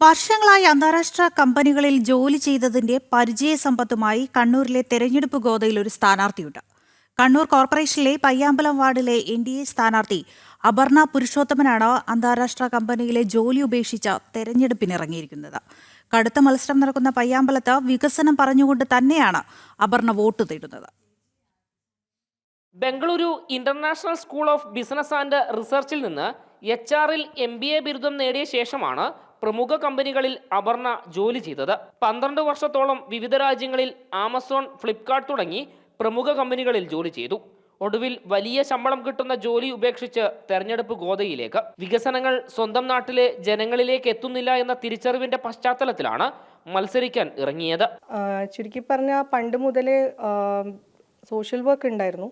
വർഷങ്ങളായി അന്താരാഷ്ട്ര കമ്പനികളിൽ ജോലി ചെയ്തതിന്റെ പരിചയസമ്പത്തുമായി കണ്ണൂരിലെ തെരഞ്ഞെടുപ്പ് ഗോതയിൽ ഒരു സ്ഥാനാർത്ഥിയുണ്ട്. കണ്ണൂർ കോർപ്പറേഷനിലെ പയ്യാമ്പലം വാർഡിലെ NDA സ്ഥാനാർത്ഥി അപർണ പുരുഷോത്തമനാണ് അന്താരാഷ്ട്ര കമ്പനിയിലെ ജോലി ഉപേക്ഷിച്ച തെരഞ്ഞെടുപ്പിനിറങ്ങിയിരിക്കുന്നത്. കടുത്ത മത്സരം നടക്കുന്ന പയ്യാമ്പലത്ത് വികസനം പറഞ്ഞുകൊണ്ട് തന്നെയാണ് അപർണ വോട്ട് തേടുന്നത്. Bengaluru international school of business and റിസർച്ചിൽ നിന്ന് HR-ൽ MBA ബിരുദം നേടിയ ശേഷമാണ് പ്രമുഖ കമ്പനികളിൽ അപർണ ജോലി ചെയ്തത്. 12 വർഷത്തോളം വിവിധ രാജ്യങ്ങളിൽ ആമസോൺ, ഫ്ലിപ്കാർട്ട് തുടങ്ങി പ്രമുഖ കമ്പനികളിൽ ജോലി ചെയ്തു. ഒടുവിൽ വലിയ ശമ്പളം കിട്ടുന്ന ജോലി ഉപേക്ഷിച്ച് തെരഞ്ഞെടുപ്പ് ഗോതയിലേക്ക്. വികസനങ്ങൾ സ്വന്തം നാട്ടിലെ ജനങ്ങളിലേക്ക് എത്തുന്നില്ല എന്ന തിരിച്ചറിവിന്റെ പശ്ചാത്തലത്തിലാണ് മത്സരിക്കാൻ ഇറങ്ങിയത്. ചുരുക്കി പറഞ്ഞാൽ പണ്ട് മുതലേ സോഷ്യൽ വർക്ക് ഉണ്ടായിരുന്നു.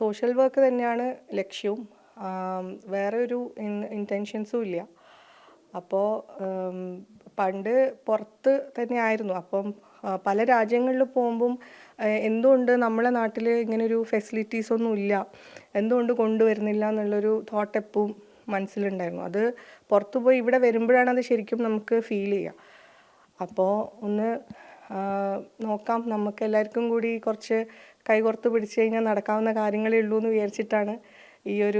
സോഷ്യൽ വർക്ക് തന്നെയാണ് ലക്ഷ്യവും. വേറെ ഒരു ഇൻറ്റൻഷൻസും ഇല്ല. അപ്പോൾ പണ്ട് പുറത്ത് തന്നെയായിരുന്നു. അപ്പം പല രാജ്യങ്ങളിൽ പോകുമ്പം എന്തുകൊണ്ട് നമ്മളെ നാട്ടിൽ ഇങ്ങനൊരു ഫെസിലിറ്റീസ് ഒന്നും ഇല്ല, എന്തുകൊണ്ട് കൊണ്ടുവരുന്നില്ല എന്നുള്ളൊരു തോട്ട് എപ്പോഴും മനസ്സിലുണ്ടായിരുന്നു. അത് പുറത്തു പോയി ഇവിടെ വരുമ്പോഴാണ് അത് ശരിക്കും നമുക്ക് ഫീൽ ചെയ്യുക. അപ്പോൾ ഒന്ന് നോക്കാം, നമുക്ക് എല്ലാവർക്കും കൂടി കുറച്ച് കൈകോർത്ത് പിടിച്ചു കഴിഞ്ഞാൽ നടക്കാവുന്ന കാര്യങ്ങളേ ഉള്ളൂ എന്ന് വിചാരിച്ചിട്ടാണ്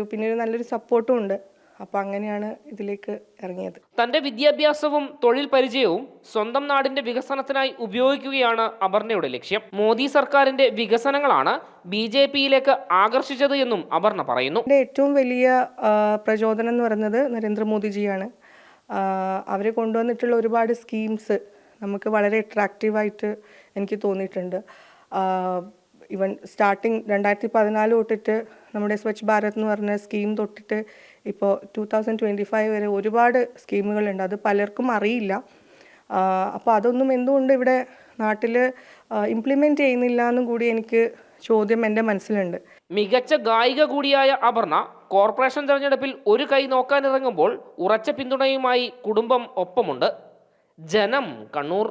പിന്നെ ഒരു നല്ലൊരു സപ്പോർട്ടും ഉണ്ട്. അപ്പോൾ അങ്ങനെയാണ് ഇതിലേക്ക് ഇറങ്ങിയത്. തൻ്റെ വിദ്യാഭ്യാസവും തൊഴിൽ പരിചയവും സ്വന്തം നാടിന്റെ വികസനത്തിനായി ഉപയോഗിക്കുകയാണ് അപർണയുടെ ലക്ഷ്യം. മോദി സർക്കാരിന്റെ വികസനങ്ങളാണ് BJP-യിലേക്ക് ആകർഷിച്ചത് എന്നും അപർണ പറയുന്നു. എൻ്റെ ഏറ്റവും വലിയ പ്രചോദനം എന്ന് പറയുന്നത് നരേന്ദ്രമോദിജിയാണ്. അവർ കൊണ്ടുവന്നിട്ടുള്ള ഒരുപാട് സ്കീംസ് നമുക്ക് വളരെ അട്രാക്റ്റീവായിട്ട് എനിക്ക് തോന്നിയിട്ടുണ്ട്. ഈവൻ സ്റ്റാർട്ടിങ് 2014 തൊട്ടിട്ട് നമ്മുടെ സ്വച്ഛ് ഭാരത് എന്ന് പറഞ്ഞ സ്കീം തൊട്ടിട്ട് ഇപ്പോൾ 2025 വരെ ഒരുപാട് സ്കീമുകളുണ്ട്. അത് പലർക്കും അറിയില്ല. അപ്പോൾ അതൊന്നും എന്തുകൊണ്ട് ഇവിടെ നാട്ടിൽ ഇംപ്ലിമെൻറ്റ് ചെയ്യുന്നില്ല എന്നും കൂടി എനിക്ക് ചോദ്യം എൻ്റെ മനസ്സിലുണ്ട്. മികച്ച ഗായിക കൂടിയായ അപർണ കോർപ്പറേഷൻ തെരഞ്ഞെടുപ്പിൽ ഒരു കൈ നോക്കാനിറങ്ങുമ്പോൾ ഉറച്ച പിന്തുണയുമായി കുടുംബം ഒപ്പമുണ്ട്. ജനം, കണ്ണൂർ.